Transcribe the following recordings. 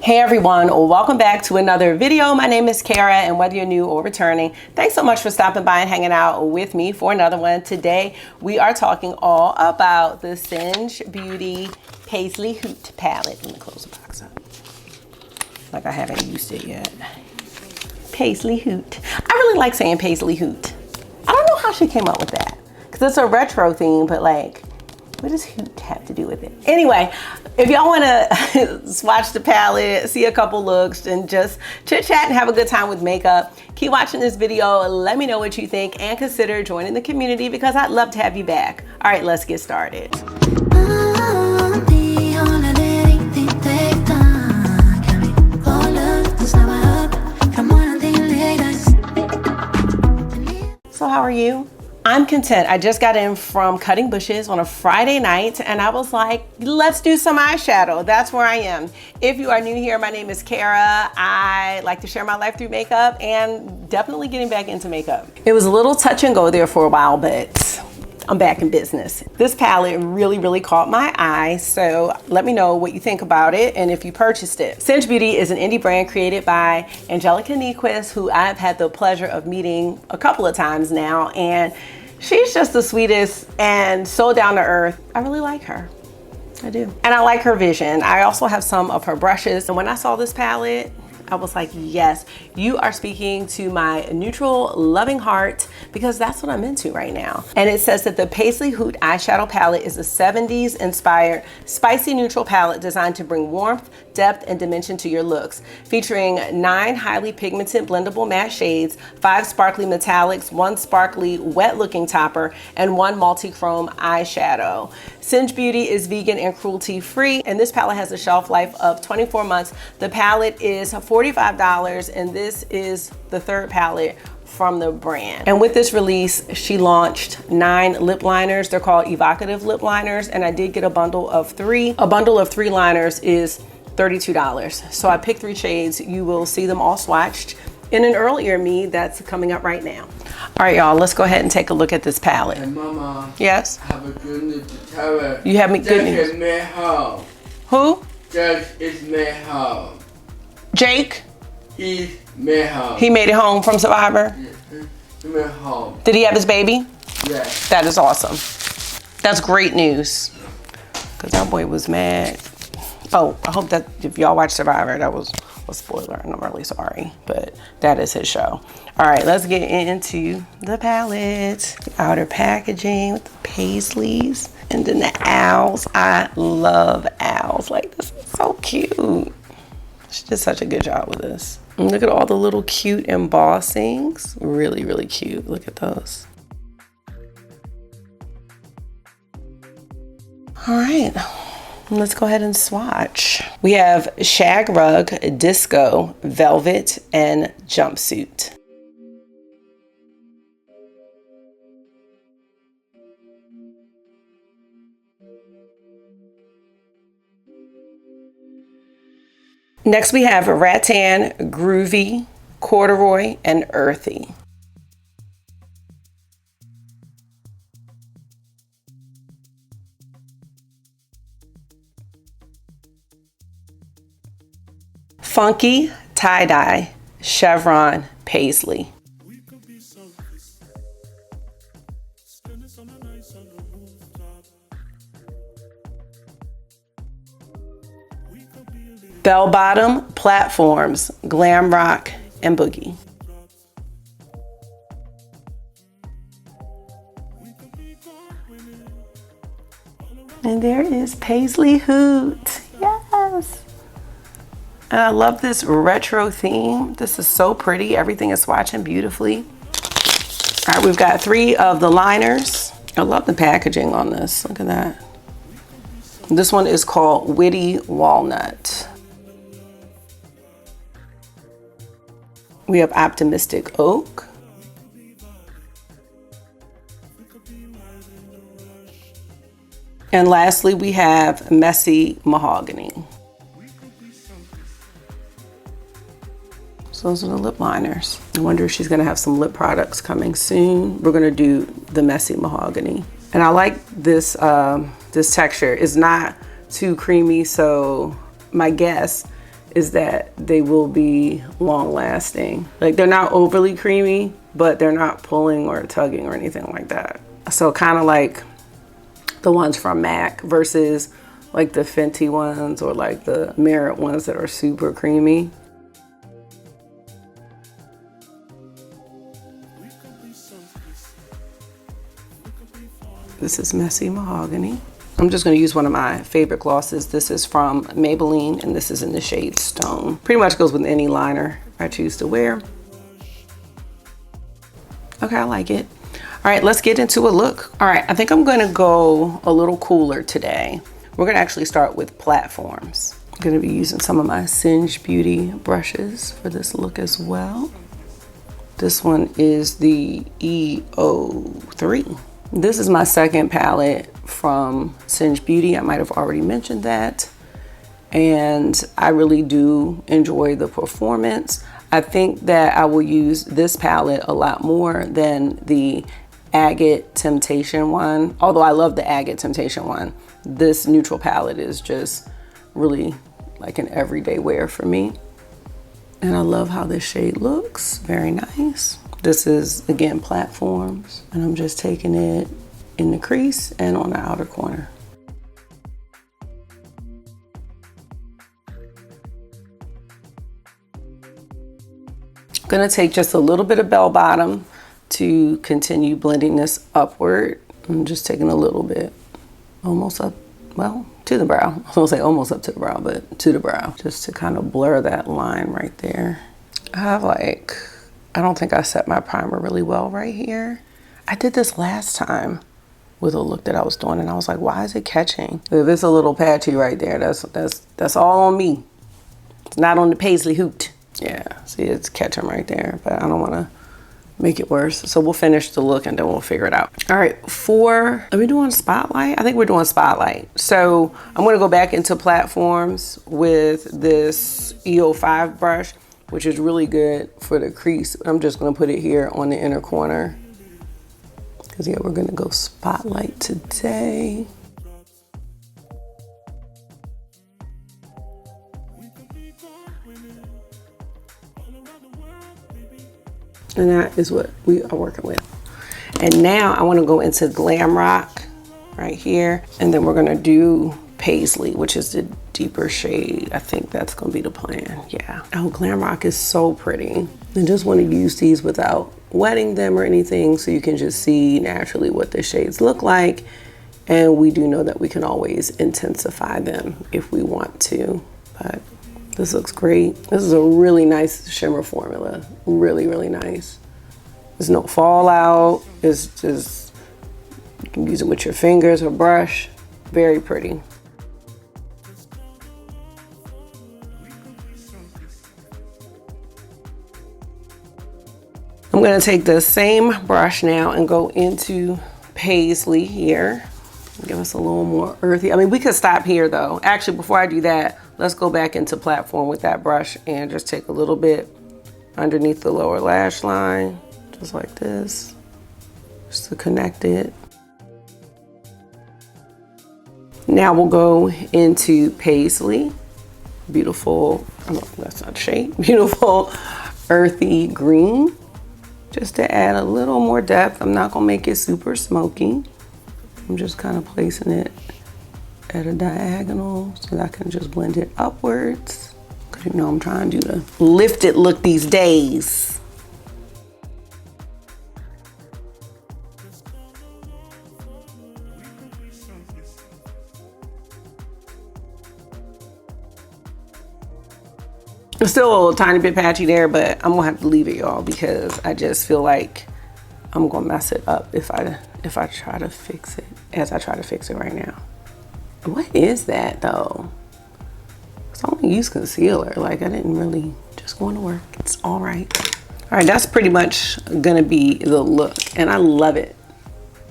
Hey everyone, welcome back to another video. My name is Kara, and whether you're new or returning, thanks so much for stopping by and hanging out with me for another one. Today we are talking all about the Singe Beauty Paisley Hoot palette. Let me close the box up. Like I haven't used it yet. Paisley Hoot. I really like saying Paisley Hoot. I don't know how she came up with that, because it's a retro theme, but like, what does hoot have to do with it? Anyway, if y'all want to swatch the palette, see a couple looks, and just chit chat and have a good time with makeup, keep watching this video. Let me know what you think and consider joining the community, because I'd love to have you back. All right, let's get started. So how are you? I'm content. I just got in from cutting bushes on a Friday night, and I was like, let's do some eyeshadow. That's where I am. If you are new here, my name is Kara. I like to share my life through makeup and definitely getting back into makeup. It was a little touch and go there for a while, but I'm back in business. This palette really caught my eye, so let me know what you think about it and if you purchased it. Singe Beauty is an indie brand created by Angelica Nyquist, who I've had the pleasure of meeting a couple of times now, and she's just the sweetest and so down to earth. I really like her. I do. And I like her vision. I also have some of her brushes, and when I saw this palette, I was like, yes, you are speaking to my neutral, loving heart, because that's what I'm into right now. And it says that the Paisley Hoot eyeshadow palette is a 70s inspired, spicy neutral palette designed to bring warmth, depth, and dimension to your looks. Featuring 9 highly pigmented blendable matte shades, 5 sparkly metallics, 1 sparkly wet looking topper, and 1 multi-chrome eyeshadow. Singe Beauty is vegan and cruelty free, and this palette has a shelf life of 24 months. The palette is $45, and this is the 3rd palette from the brand. And with this release, she launched 9 lip liners. They're called Evocative lip liners, and I did get a bundle of 3. A bundle of 3 liners is $32. So I picked 3 shades. You will see them all swatched in an earlier me that's coming up right now. All right, y'all, let's go ahead and take a look at this palette. Hey, Mama. Yes? I have a good news to tell her. You have me good news? Jake is made home. Who? Jake is made home. Jake? He's made home. He made it home from Survivor? Yeah, he made home. Did he have his baby? Yes. That is awesome. That's great news. Because that boy was mad. Oh, I hope that if y'all watch Survivor, that was a spoiler, and I'm really sorry, but that is his show. All right, let's get into the palette. The outer packaging with the paisleys, and then the owls. I love owls. Like, this is so cute. She did such a good job with this. And look at all the little cute embossings. Really cute. Look at those. All right. Let's go ahead and swatch. We have Shag Rug, Disco, Velvet, and Jumpsuit. Next we have Rattan, Groovy, Corduroy, and Earthy. Funky, Tie-Dye, Chevron, Paisley. Bell Bottom, Platforms, Glam Rock, and Boogie. And there is Paisley Hoot. Yes. And I love this retro theme. This is so pretty. Everything is swatching beautifully. All right, we've got 3 of the liners. I love the packaging on this. Look at that. This one is called Witty Walnut. We have Optimistic Oak. And lastly, we have Messy Mahogany. So those are the lip liners. I wonder if she's gonna have some lip products coming soon. We're gonna do the Messy Mahogany. And I like this, this texture. It's not too creamy, so my guess is that they will be long lasting. Like they're not overly creamy, but they're not pulling or tugging or anything like that. So kind of like the ones from MAC versus like the Fenty ones or like the Merit ones that are super creamy. This is Messy Mahogany. I'm just gonna use one of my favorite glosses. This is from Maybelline and this is in the shade Stone. Pretty much goes with any liner I choose to wear. Okay, I like it. All right, let's get into a look. All right, I think I'm gonna go a little cooler today. We're gonna actually start with platforms. I'm gonna be using some of my Singe Beauty brushes for this look as well. This one is the EO3. This is my second palette from Singe Beauty. I might have already mentioned that. And I really do enjoy the performance. I think that I will use this palette a lot more than the Agate Temptation one. Although I love the Agate Temptation one. This neutral palette is just really like an everyday wear for me. And I love how this shade looks, very nice. This is, again, platforms, and I'm just taking it in the crease and on the outer corner. I'm gonna take just a little bit of bell bottom to continue blending this upward. I'm just taking a little bit, almost up, well, to the brow. I was gonna say almost up to the brow, but to the brow, just to kind of blur that line right there. I have like, I don't think I set my primer really well right here. I did this last time with a look that I was doing and I was like, why is it catching? If it's a little patchy right there, that's all on me. It's not on the Paisley Hoot. Yeah, see, it's catching right there, but I don't wanna make it worse. So we'll finish the look and then we'll figure it out. All right, are we doing Spotlight? I think we're doing Spotlight. So I'm gonna go back into platforms with this EO5 brush, which is really good for the crease. I'm just gonna put it here on the inner corner. Cause yeah, we're gonna go Spotlight today. And that is what we are working with. And now I wanna go into Glam Rock right here. And then we're gonna do Paisley, which is the deeper shade. I think that's gonna be the plan, yeah. Oh, Glam Rock is so pretty. I just wanna use these without wetting them or anything so you can just see naturally what the shades look like. And we do know that we can always intensify them if we want to, but this looks great. This is a really nice shimmer formula. Really, really nice. There's no fallout. It's just, you can use it with your fingers or brush. Very pretty. I'm gonna take the same brush now and go into Paisley here. Give us a little more earthy. I mean, we could stop here though. Actually, before I do that, let's go back into platform with that brush and just take a little bit underneath the lower lash line, just like this, just to connect it. Now we'll go into Paisley. Beautiful, oh, that's not a shade. Beautiful earthy green. Just to add a little more depth. I'm not gonna make it super smoky. I'm just kind of placing it at a diagonal so that I can just blend it upwards. Cause you know I'm trying to do the lifted look these days. It's still a little tiny bit patchy there, but I'm gonna have to leave it, y'all, because I just feel like I'm gonna mess it up if I try to fix it as I try to fix it right now. What is that though? I only use concealer. Like I didn't really, just going to work. It's all right. All right, that's pretty much gonna be the look, and I love it.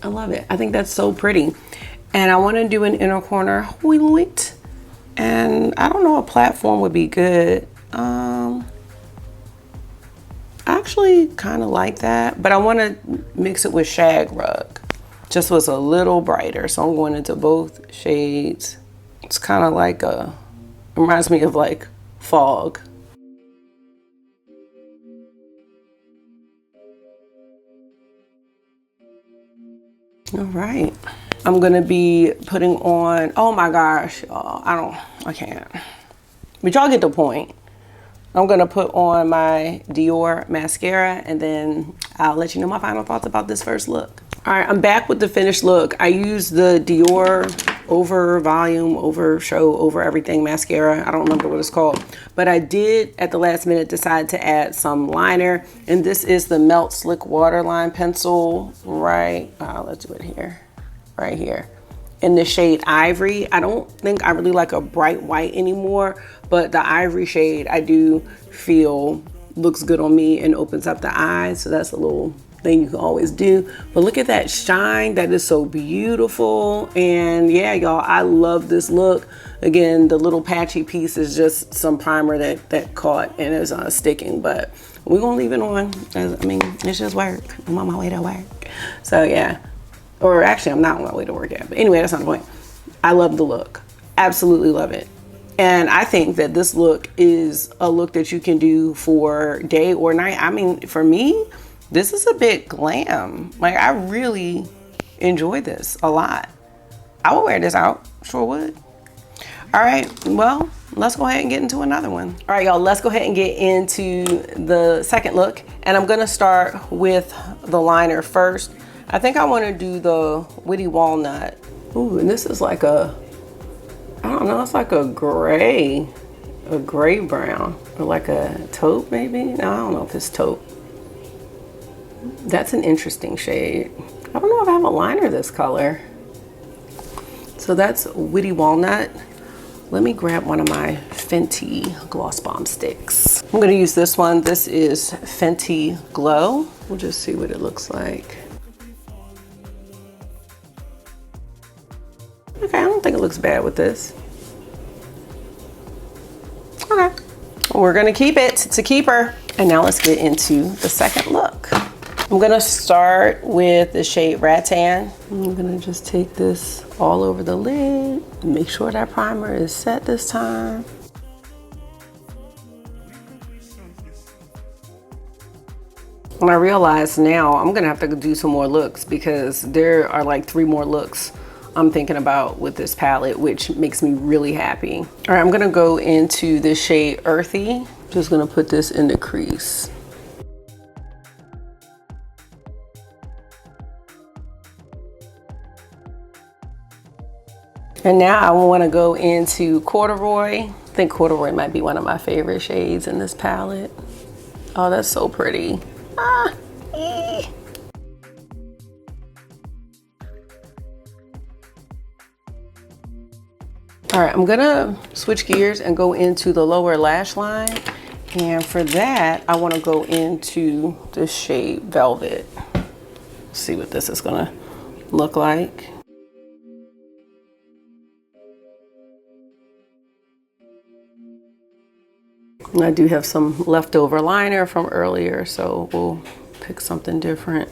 I love it. I think that's so pretty. And I want to do an inner corner highlight, and I don't know, a platform would be good. I actually kind of like that, but I want to mix it with Shag Rug. Just was a little brighter, so I'm going into both shades. It's kind of like it reminds me of like fog. All right, I'm gonna be putting on, oh my gosh, y'all, I can't. But y'all get the point. I'm gonna put on my Dior mascara and then I'll let you know my final thoughts about this first look. All right, I'm back with the finished look. I used the Dior Over Volume, Over Show, Over Everything mascara. I don't remember what it's called, but I did at the last minute decide to add some liner, and this is the Melt Slick Waterline pencil, right? Let's do it here, right here. In the shade Ivory. I don't think I really like a bright white anymore, but the Ivory shade I do feel looks good on me and opens up the eyes. So that's a little thing you can always do. But look at that shine. That is so beautiful. And yeah, y'all, I love this look. Again, the little patchy piece is just some primer that caught and is sticking, but we're gonna leave it on. I mean, it's just work. I'm on my way to work. So yeah. Or actually, I'm not on my way to work yet. But anyway, that's not the point. I love the look. Absolutely love it. And I think that this look is a look that you can do for day or night. I mean, for me, this is a bit glam. Like, I really enjoy this a lot. I would wear this out. Sure would. All right. Well, let's go ahead and get into another one. All right, y'all, let's go ahead and get into the second look. And I'm going to start with the liner first. I think I want to do the Witty Walnut. Ooh, and this is like a, I don't know, it's like a gray brown, or like a taupe maybe. No, I don't know if it's taupe. That's an interesting shade. I don't know if I have a liner this color. So that's Witty Walnut. Let me grab one of my Fenty Gloss Bomb sticks. I'm gonna use this one. This is Fenty Glow. We'll just see what it looks like. Okay, I don't think it looks bad with this. Okay, we're gonna keep it. It's a keeper. And now let's get into the second look. I'm gonna start with the shade Rattan. I'm gonna just take this all over the lid. Make sure that primer is set this time. And I realize now I'm gonna have to do some more looks because there are like 3 more looks I'm thinking about with this palette, which makes me really happy. All right, I'm gonna go into the shade Earthy. Just gonna put this in the crease. And now I wanna go into Corduroy. I think Corduroy might be one of my favorite shades in this palette. Oh, that's so pretty. All right, I'm gonna switch gears and go into the lower lash line. And for that, I wanna go into the shade Velvet. See what this is gonna look like. And I do have some leftover liner from earlier, so we'll pick something different.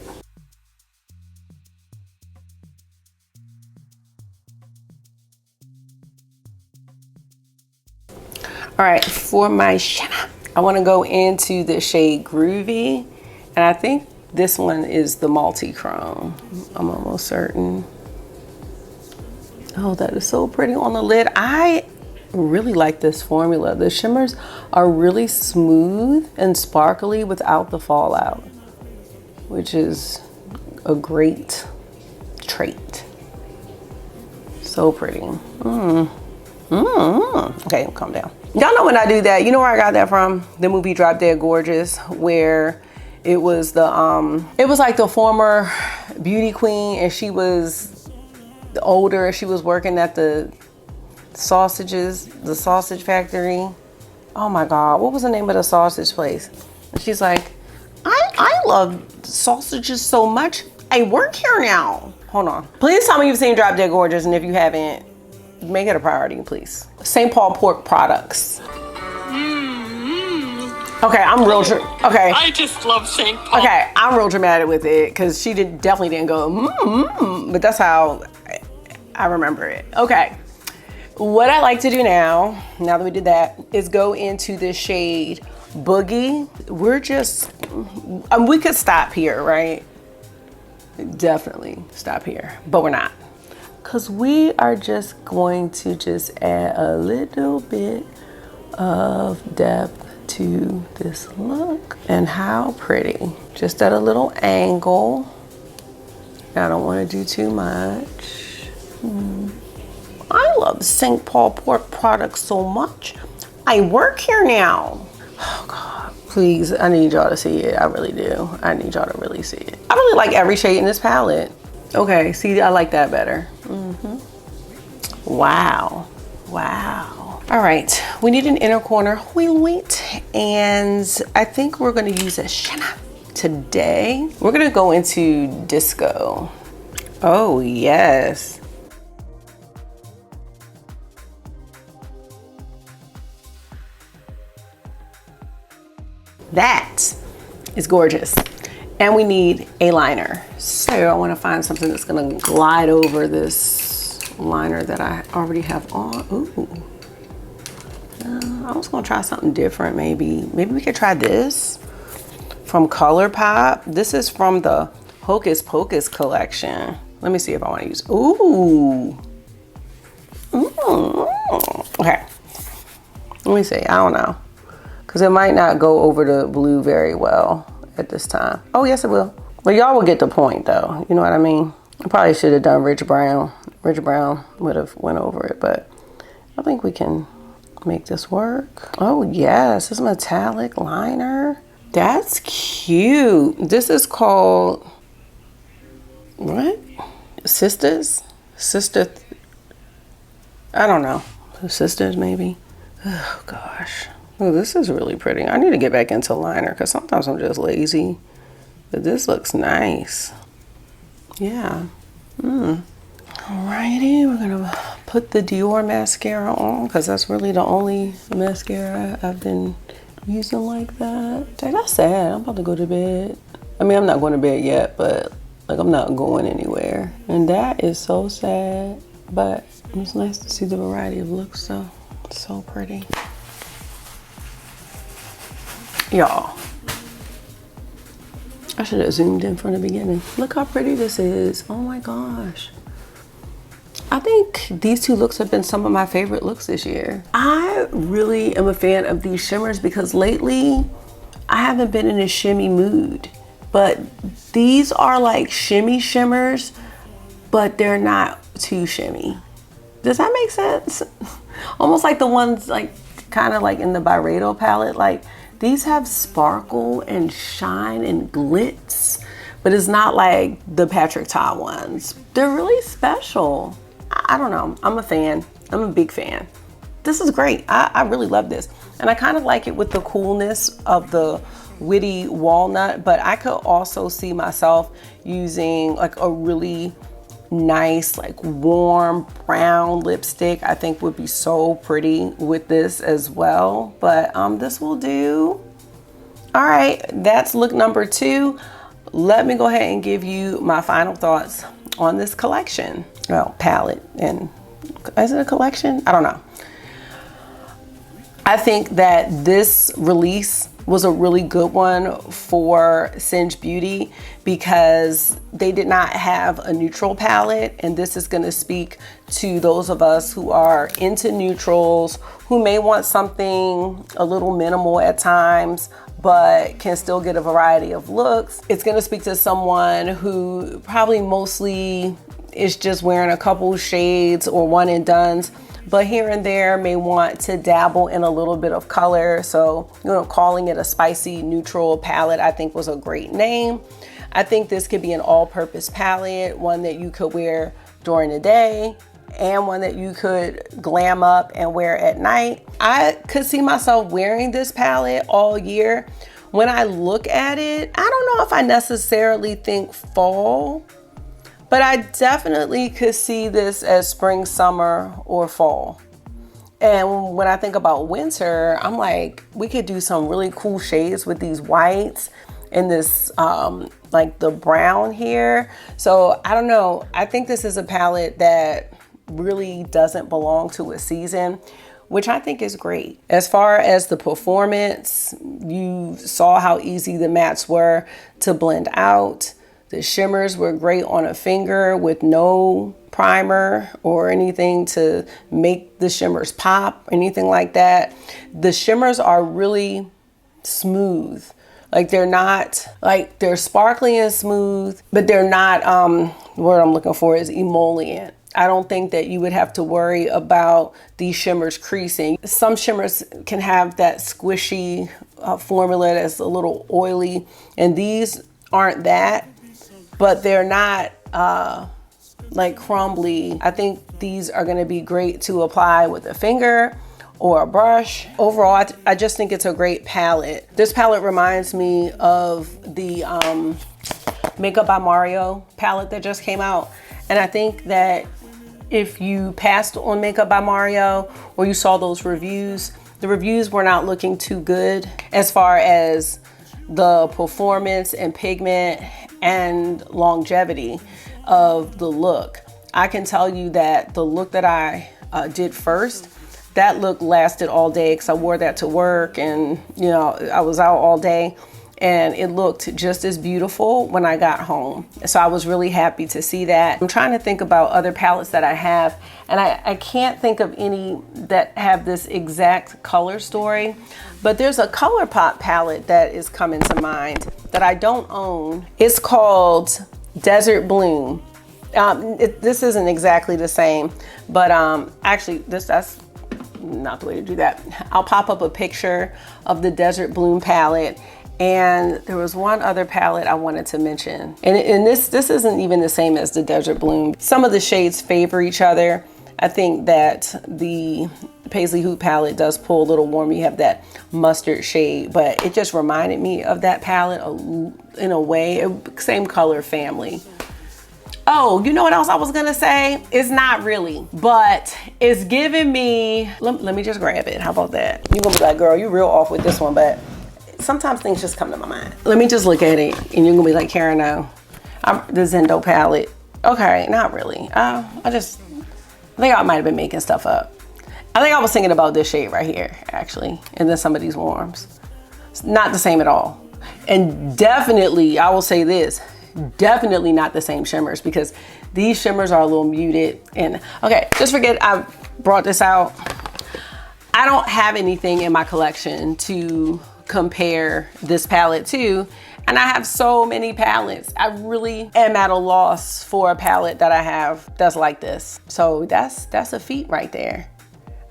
All right, for my shimmer, I want to go into the shade Groovy, and I think this one is the multi-chrome. I'm almost certain. Oh, that is so pretty on the lid. I really like this formula. The shimmers are really smooth and sparkly without the fallout, which is a great trait. So pretty. Okay, calm down. Y'all know when I do that, you know where I got that from? The movie Drop Dead Gorgeous, where it was the it was like the former beauty queen, and she was older. She was working at the sausage factory. Oh my God, what was the name of the sausage place? And she's like, I love sausages so much. I work here now. Hold on. Please tell me you've seen Drop Dead Gorgeous, and if you haven't, make it a priority, please. St. Paul Pork Products. Okay, I'm real. Okay. I just love St. Paul. Okay, I'm real dramatic with it because she definitely didn't go but that's how I remember it. Okay, What I like to do now that we did that, is go into the shade Boogie. We're just, we could stop here, right? Definitely stop here, but we're not. Because we are just going to just add a little bit of depth to this look. And how pretty. Just at a little angle. I don't want to do too much. I love the St. Paul Port products so much. I work here now. Oh God, please, I need y'all to see it. I really do. I need y'all to really see it. I really like every shade in this palette. Okay, see, I like that better. Wow, wow. All right, we need an inner corner wheat, and I think we're gonna use a shimmer today. We're gonna go into disco. Oh yes. That is gorgeous. And we need a liner. So I want to find something that's going to glide over this liner that I already have on. Ooh. I was going to try something different maybe. Maybe we could try this from ColourPop. This is from the Hocus Pocus collection. Let me see if I want to use, ooh. Okay. Let me see, I don't know. Because it might not go over the blue very well at this time. Oh, yes, it will. Well, y'all will get the point, though. You know what I mean? I probably should have done Rich Brown. Rich Brown would have went over it, but I think we can make this work. Oh, yes, this metallic liner. That's cute. This is called, what? Sisters? I don't know. Sisters, maybe? Oh, gosh. Oh, this is really pretty. I need to get back into liner because sometimes I'm just lazy. But this looks nice. Yeah. Alrighty, we're gonna put the Dior mascara on because that's really the only mascara I've been using like that. Dang, that's sad. I'm about to go to bed. I mean, I'm not going to bed yet, but like I'm not going anywhere. And that is so sad. But it's nice to see the variety of looks though. So pretty. Y'all, I should have zoomed in from the beginning. Look how pretty this is. Oh my gosh. I think these two looks have been some of my favorite looks this year. I really am a fan of these shimmers because lately I haven't been in a shimmy mood. But these are like shimmy shimmers, but they're not too shimmy. Does that make sense? Almost like the ones like kind of like in the Byredo palette. Like these have sparkle and shine and glitz, but it's not like the Patrick Ta ones. They're really special. I don't know, I'm a fan. I'm a big fan. This is great. I really love this. And I kind of like it with the coolness of the witty walnut, but I could also see myself using like a really nice, like warm brown lipstick. I think would be so pretty with this as well, but this will do. All right, that's look number 2. Let me go ahead and give you my final thoughts on this collection. Well, palette, and is it a collection? I don't know. I think that this release was a really good one for Singe Beauty because they did not have a neutral palette, and this is going to speak to those of us who are into neutrals, who may want something a little minimal at times but can still get a variety of looks. It's going to speak to someone who probably mostly is just wearing a couple shades or one and dones, but here and there may want to dabble in a little bit of color. So, you know, calling it a spicy neutral palette, I think was a great name. I think this could be an all-purpose palette, one that you could wear during the day and one that you could glam up and wear at night. I could see myself wearing this palette all year. When I look at it, I don't know if I necessarily think fall, but I definitely could see this as spring, summer, or fall. And when I think about winter, I'm like, we could do some really cool shades with these whites and this like the brown here. So I don't know. I think this is a palette that really doesn't belong to a season, which I think is great. As far as the performance, you saw how easy the mattes were to blend out. The shimmers were great on a finger with no primer or anything to make the shimmers pop, anything like that. The shimmers are really smooth. Like they're not, like they're sparkly and smooth, but they're not, the word I'm looking for is emollient. I don't think that you would have to worry about these shimmers creasing. Some shimmers can have that squishy formula that's a little oily, and these aren't that, but they're not like crumbly. I think these are gonna be great to apply with a finger or a brush. Overall, I just think it's a great palette. This palette reminds me of the Makeup by Mario palette that just came out. And I think that if you passed on Makeup by Mario or you saw those reviews, the reviews were not looking too good as far as the performance and pigment and longevity of the look. I can tell you that the look that I did first, that look lasted all day because I wore that to work, and you know, I was out all day, and it looked just as beautiful when I got home. So I was really happy to see that. I'm trying to think about other palettes that I have, and I can't think of any that have this exact color story, but there's a ColourPop palette that is coming to mind that I don't own. It's called Desert Bloom. This isn't exactly the same, but actually that's not the way to do that. I'll pop up a picture of the Desert Bloom palette. And there was one other palette I wanted to mention. And this isn't even the same as the Desert Bloom. Some of the shades favor each other. I think that the Paisley Hoot palette does pull a little warm. You have that mustard shade, but it just reminded me of that palette in a way, same color family. Oh, you know what else I was gonna say? It's not really, but it's giving me, let me just grab it. How about that? You're gonna be like, girl, you real off with this one, but sometimes things just come to my mind. Let me just look at it and you're gonna be like, Karen, no. The Zendo palette. Okay, not really. I think I might have been making stuff up. I think I was thinking about this shade right here, actually, and then some of these warms. It's not the same at all. And definitely, I will say this, definitely not the same shimmers, because these shimmers are a little muted. And okay, just forget I brought this out. I don't have anything in my collection to compare this palette to, and I have so many palettes. I really am at a loss for a palette that I have that's like this. So that's a feat right there.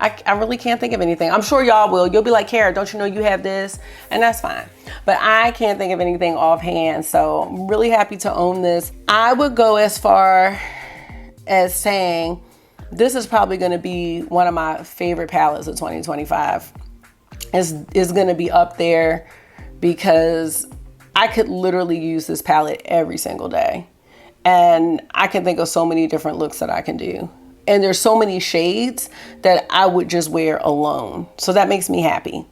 I really can't think of anything. I'm sure y'all will. You'll be like, Kara, don't you know you have this? And that's fine. But I can't think of anything offhand. So I'm really happy to own this. I would go as far as saying this is probably gonna be one of my favorite palettes of 2025. It's gonna be up there because I could literally use this palette every single day. And I can think of so many different looks that I can do. And there's so many shades that I would just wear alone. So that makes me happy.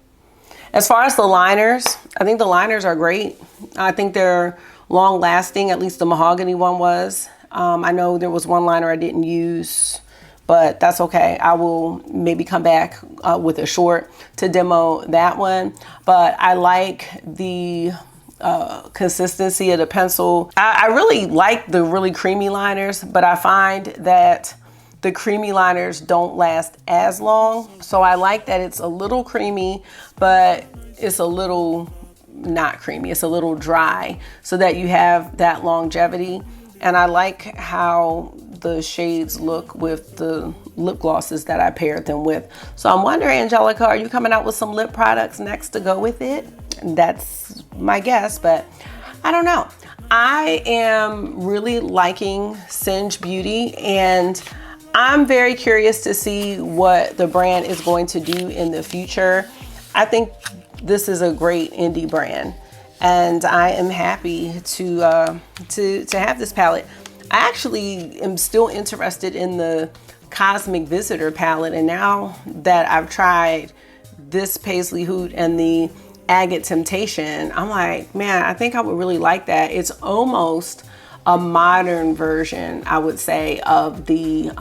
As far as the liners, I think the liners are great. I think they're long lasting, at least the mahogany one was. I know there was one liner I didn't use, but that's okay. I will maybe come back with a short to demo that one. But I like the consistency of the pencil. I really like the really creamy liners, but I find that the creamy liners don't last as long. So I like that it's a little creamy, but it's a little not creamy. It's a little dry so that you have that longevity. And I like how the shades look with the lip glosses that I paired them with. So I'm wondering, Angelica, are you coming out with some lip products next to go with it? That's my guess, but I don't know. I am really liking Singe Beauty, and I'm very curious to see what the brand is going to do in the future. I think this is a great indie brand, and I am happy to have this palette. I actually am still interested in the Cosmic Visitor palette, and now that I've tried this Paisley Hoot and the Agate Temptation, I'm like, man, I think I would really like that. It's almost a modern version, I would say, of the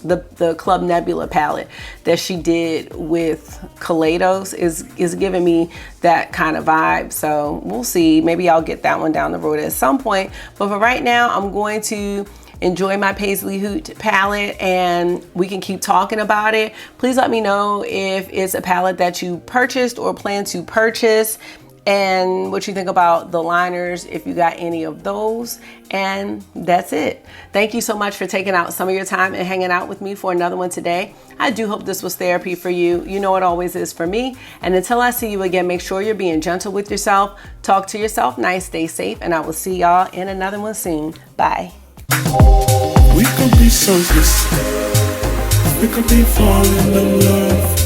the Club Nebula palette that she did with Kaleidos is giving me that kind of vibe. So we'll see. Maybe I'll get that one down the road at some point. But for right now, I'm going to enjoy my Paisley Hoot palette, and we can keep talking about it. Please let me know if it's a palette that you purchased or plan to purchase, and what you think about the liners, if you got any of those. And that's it. Thank you so much for taking out some of your time and hanging out with me for another one today. I do hope this was therapy for you. You know it always is for me. And until I see you again, make sure you're being gentle with yourself. Talk to yourself nice, stay safe, and I will see y'all in another one soon. Bye. We could be so distant. We could be falling in love.